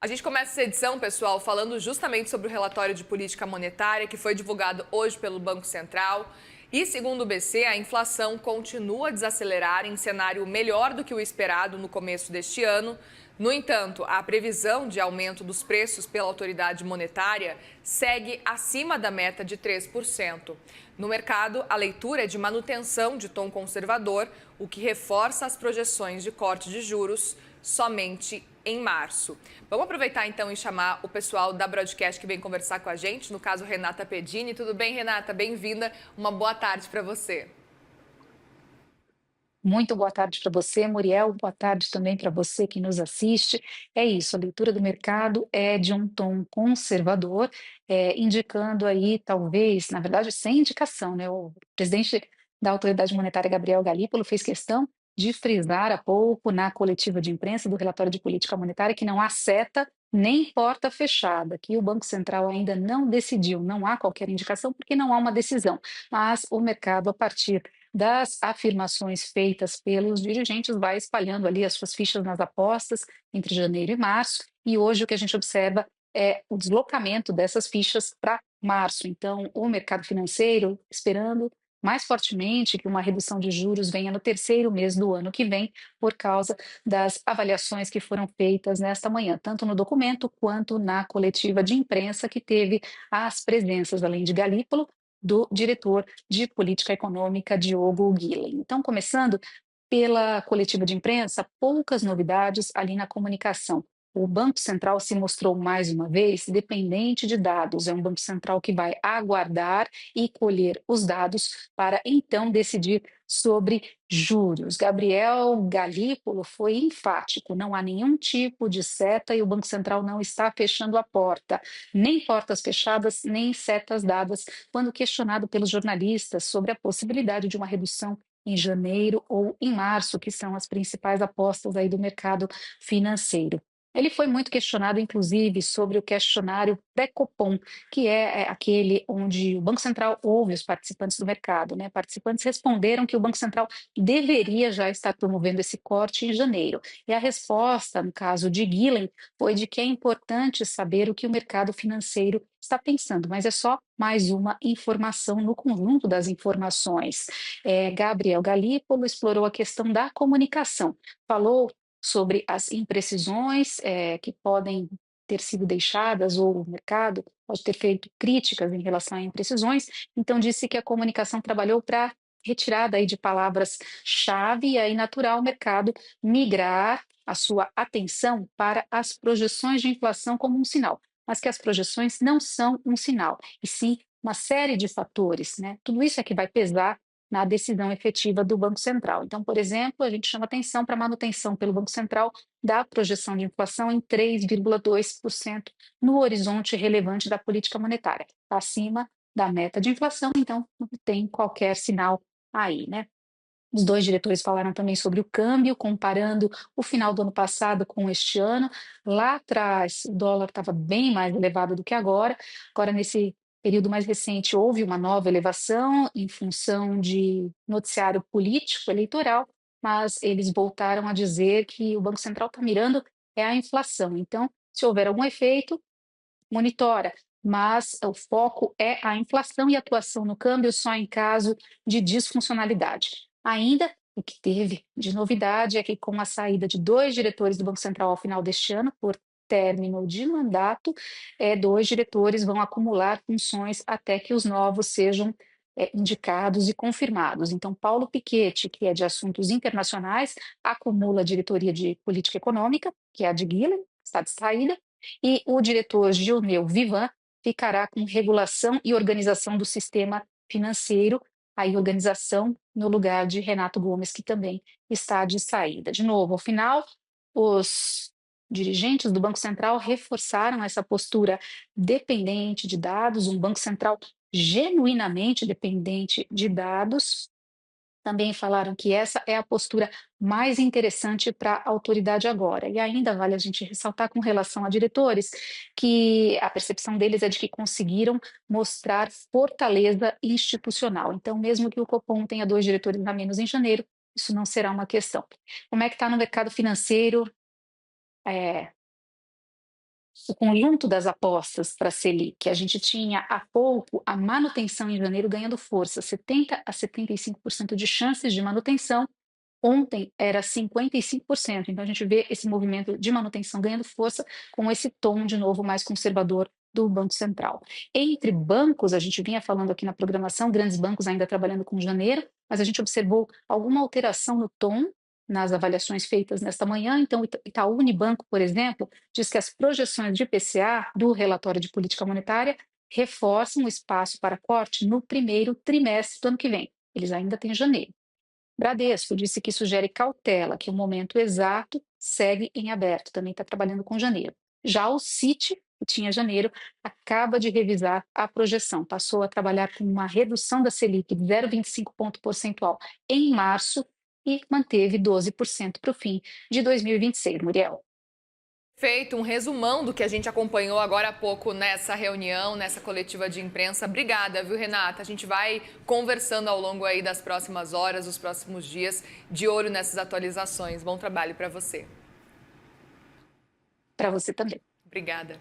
A gente começa essa edição, pessoal, falando justamente sobre o relatório de política monetária que foi divulgado hoje pelo Banco Central. E, segundo o BC, a inflação continua a desacelerar em cenário melhor do que o esperado no começo deste ano. No entanto, a previsão de aumento dos preços pela autoridade monetária segue acima da meta de 3%. No mercado, a leitura é de manutenção de tom conservador, o que reforça as projeções de corte de juros somente em março. Vamos aproveitar então e chamar o pessoal da Broadcast que vem conversar com a gente, no caso Renata Pedini. Tudo bem, Renata? Bem-vinda. Uma boa tarde para você. Muito boa tarde para você, Muriel. Boa tarde também para você que nos assiste. É isso, a leitura do mercado é de um tom conservador, indicando aí, talvez, na verdade, sem indicação, né? O presidente da Autoridade Monetária, Gabriel Galípolo, fez questão de frisar há pouco na coletiva de imprensa do relatório de política monetária que não há seta nem porta fechada, que o Banco Central ainda não decidiu, não há qualquer indicação, porque não há uma decisão. Mas o mercado, a partir das afirmações feitas pelos dirigentes, vai espalhando ali as suas fichas nas apostas entre janeiro e março, e hoje o que a gente observa é o deslocamento dessas fichas para março. Então, o mercado financeiro esperando mais fortemente que uma redução de juros venha no terceiro mês do ano que vem, por causa das avaliações que foram feitas nesta manhã, tanto no documento quanto na coletiva de imprensa, que teve as presenças, além de Galípolo, do diretor de política econômica, Diogo Guilhem. Então, começando pela coletiva de imprensa, poucas novidades ali na comunicação. O Banco Central se mostrou mais uma vez dependente de dados. É um Banco Central que vai aguardar e colher os dados para então decidir sobre juros. Gabriel Galípolo foi enfático: não há nenhum tipo de seta e o Banco Central não está fechando a porta, nem portas fechadas, nem setas dadas, quando questionado pelos jornalistas sobre a possibilidade de uma redução em janeiro ou em março, que são as principais apostas aí do mercado financeiro. Ele foi muito questionado, inclusive, sobre o questionário pré-Copom, que é aquele onde o Banco Central ouve os participantes do mercado, né? Participantes responderam que o Banco Central deveria já estar promovendo esse corte em janeiro. E a resposta, no caso de Guilhem, foi de que é importante saber o que o mercado financeiro está pensando, mas é só mais uma informação no conjunto das informações. Gabriel Galípolo explorou a questão da comunicação, falou sobre as imprecisões que podem ter sido deixadas, ou o mercado pode ter feito críticas em relação a imprecisões, então disse que a comunicação trabalhou para retirada aí de palavras-chave, e aí natural o mercado migrar a sua atenção para as projeções de inflação como um sinal, mas que as projeções não são um sinal, e sim uma série de fatores, né? Tudo isso é que vai pesar na decisão efetiva do Banco Central. Então, por exemplo, a gente chama atenção para a manutenção pelo Banco Central da projeção de inflação em 3,2% no horizonte relevante da política monetária, acima da meta de inflação, então não tem qualquer sinal aí, né? Os dois diretores falaram também sobre o câmbio, comparando o final do ano passado com este ano. Lá atrás, o dólar estava bem mais elevado do que agora. Agora, nesse período mais recente, houve uma nova elevação em função de noticiário político eleitoral, mas eles voltaram a dizer que o Banco Central está mirando é a inflação. Então, se houver algum efeito, monitora, mas o foco é a inflação e a atuação no câmbio só em caso de disfuncionalidade. Ainda o que teve de novidade é que, com a saída de dois diretores do Banco Central ao final deste ano, por término de mandato, dois diretores vão acumular funções até que os novos sejam indicados e confirmados. Então, Paulo Piketty, que é de assuntos internacionais, acumula a diretoria de política econômica, que é a de Guilherme, está de saída, e o diretor Gilmeu Vivan ficará com regulação e organização do sistema financeiro, aí organização no lugar de Renato Gomes, que também está de saída. De novo, ao final, os dirigentes do Banco Central reforçaram essa postura dependente de dados, um Banco Central genuinamente dependente de dados. Também falaram que essa é a postura mais interessante para a autoridade agora. E ainda vale a gente ressaltar, com relação a diretores, que a percepção deles é de que conseguiram mostrar fortaleza institucional. Então, mesmo que o Copom tenha dois diretores a menos em janeiro, isso não será uma questão. Como é que está no mercado financeiro? É, o conjunto das apostas para a Selic. A gente tinha há pouco a manutenção em janeiro ganhando força, 70 a 75% de chances de manutenção. Ontem era 55%, então a gente vê esse movimento de manutenção ganhando força com esse tom de novo mais conservador do Banco Central. Entre bancos, a gente vinha falando aqui na programação, grandes bancos ainda trabalhando com janeiro, mas a gente observou alguma alteração no tom nas avaliações feitas nesta manhã. Então, o Itaú Unibanco, por exemplo, diz que as projeções de IPCA do relatório de política monetária reforçam o espaço para corte no primeiro trimestre do ano que vem. Eles ainda têm janeiro. Bradesco disse que sugere cautela, que o momento exato segue em aberto, também está trabalhando com janeiro. Já o Citi, que tinha janeiro, acaba de revisar a projeção, passou a trabalhar com uma redução da Selic de 0,25 ponto percentual em março e manteve 12% para o fim de 2026, Muriel. Feito um resumão do que a gente acompanhou agora há pouco nessa reunião, nessa coletiva de imprensa. Obrigada, viu, Renata? A gente vai conversando ao longo aí das próximas horas, dos próximos dias, de olho nessas atualizações. Bom trabalho para você. Para você também. Obrigada.